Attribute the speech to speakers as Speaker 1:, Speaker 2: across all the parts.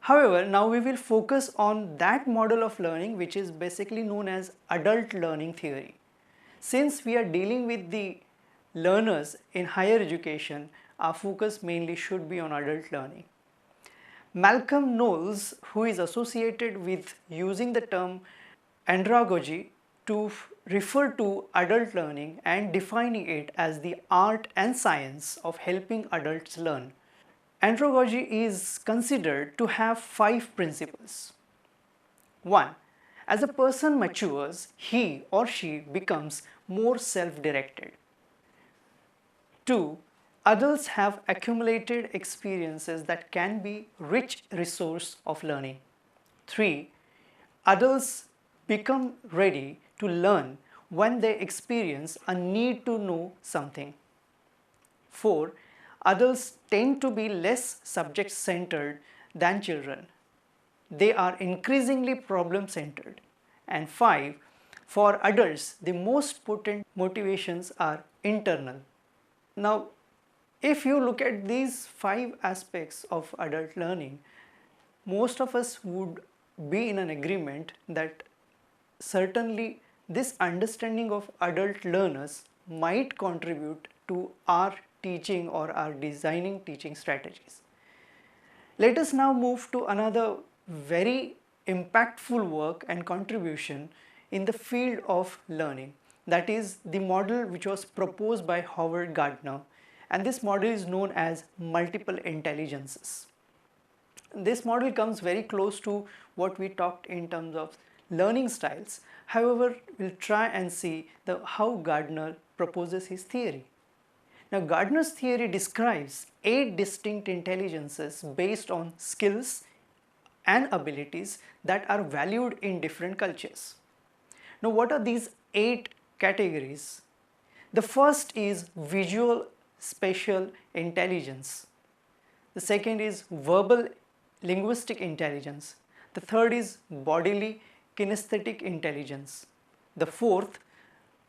Speaker 1: However, now we will focus on that model of learning which is basically known as adult learning theory. Since we are dealing with the learners in higher education, our focus mainly should be on adult learning. Malcolm Knowles, who is associated with using the term andragogy to refer to adult learning and defining it as the art and science of helping adults learn. Andragogy is considered to have 5 principles. 1. As a person matures, he or she becomes more self-directed. 2. Adults have accumulated experiences that can be rich resource of learning. 3. Adults become ready to learn when they experience a need to know something. 4. Adults tend to be less subject-centered than children. They are increasingly problem-centered. And 5. For adults, the most potent motivations are internal. Now, if you look at these 5 aspects of adult learning, most of us would be in an agreement that certainly this understanding of adult learners might contribute to our teaching or our designing teaching strategies. Let us now move to another very impactful work and contribution in the field of learning. That is the model which was proposed by Howard Gardner, and this model is known as multiple intelligences. This model comes very close to what we talked in terms of learning styles. However, we'll try and see how Gardner proposes his theory. Now, Gardner's theory describes 8 distinct intelligences based on skills and abilities that are valued in different cultures. Now, what are these 8 categories? The first is visual spatial intelligence. The second is verbal linguistic intelligence. The third is bodily kinesthetic intelligence. The fourth,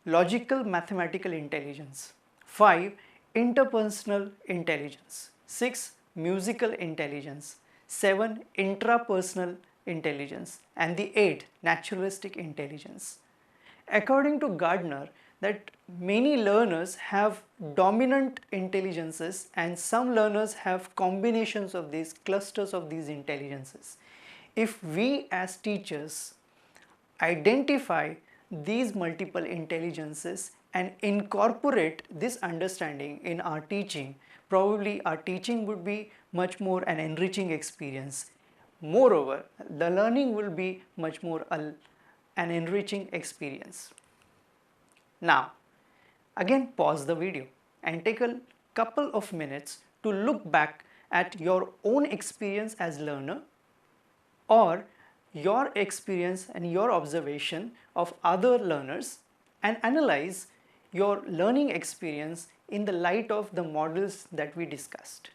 Speaker 1: logical mathematical intelligence. 5. Interpersonal intelligence. 6. Musical intelligence. 7. Intrapersonal intelligence. And the 8. Naturalistic intelligence. According to Gardner, that many learners have dominant intelligences and some learners have combinations of these clusters of these intelligences. If we as teachers identify these multiple intelligences and incorporate this understanding in our teaching, probably our teaching would be much more an enriching experience. Moreover, the learning will be much more an enriching experience. Now, again pause the video and take a couple of minutes to look back at your own experience as learner or your experience and your observation of other learners and analyze your learning experience in the light of the models that we discussed.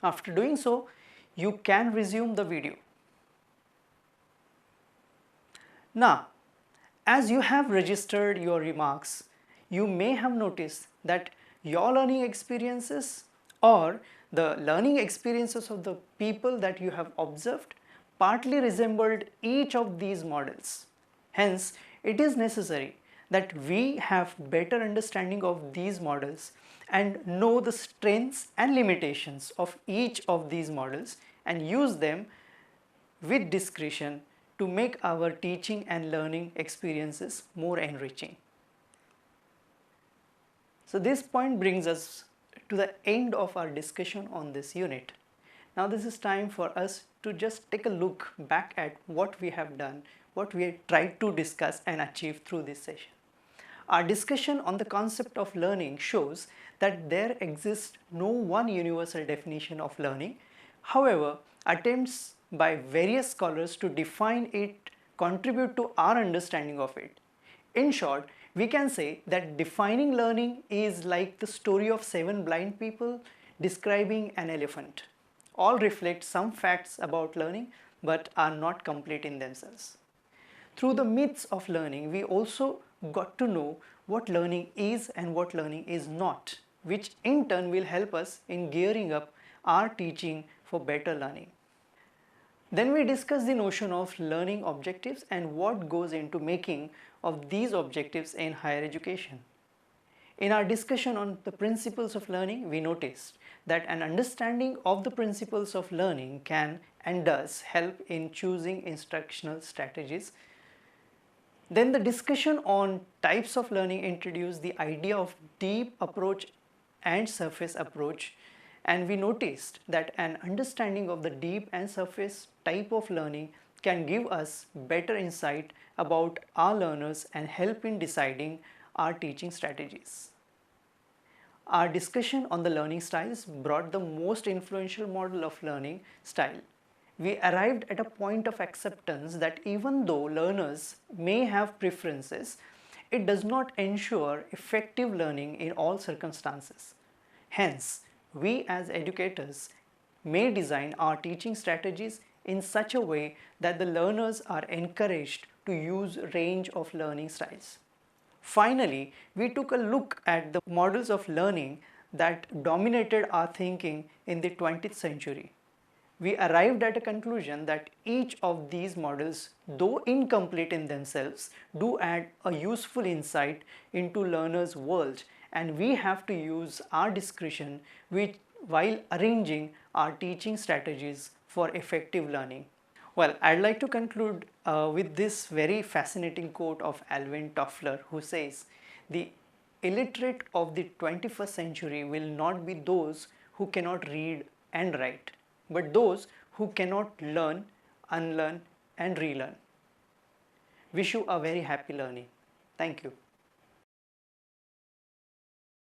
Speaker 1: After doing so, you can resume the video. Now, as you have registered your remarks, you may have noticed that your learning experiences or the learning experiences of the people that you have observed partly resembled each of these models. Hence, it is necessary that we have better understanding of these models and know the strengths and limitations of each of these models and use them with discretion to make our teaching and learning experiences more enriching. So this point brings us to the end of our discussion on this unit. Now this is time for us to just take a look back at what we have done, what we tried to discuss and achieve through this session. Our discussion on the concept of learning shows that there exists no one universal definition of learning. However, attempts by various scholars to define it contribute to our understanding of it. In short, we can say that defining learning is like the story of 7 blind people describing an elephant. All reflect some facts about learning but are not complete in themselves. Through the myths of learning, we also got to know what learning is and what learning is not, which in turn will help us in gearing up our teaching for better learning. Then we discuss the notion of learning objectives and what goes into making of these objectives in higher education. In our discussion on the principles of learning, we noticed that an understanding of the principles of learning can and does help in choosing instructional strategies. Then the discussion on types of learning introduced the idea of deep approach and surface approach, and we noticed that an understanding of the deep and surface type of learning can give us better insight about our learners and help in deciding our teaching strategies. Our discussion on the learning styles brought the most influential model of learning style. We arrived at a point of acceptance that even though learners may have preferences, it does not ensure effective learning in all circumstances. Hence, we as educators may design our teaching strategies in such a way that the learners are encouraged to use range of learning styles. Finally, we took a look at the models of learning that dominated our thinking in the 20th century. We arrived at a conclusion that each of these models, though incomplete in themselves, do add a useful insight into learners' world, and we have to use our discretion while arranging our teaching strategies for effective learning. Well, I'd like to conclude with this very fascinating quote of Alvin Toffler, who says, "The illiterate of the 21st century will not be those who cannot read and write, but those who cannot learn, unlearn, and relearn." Wish you a very happy learning. Thank you.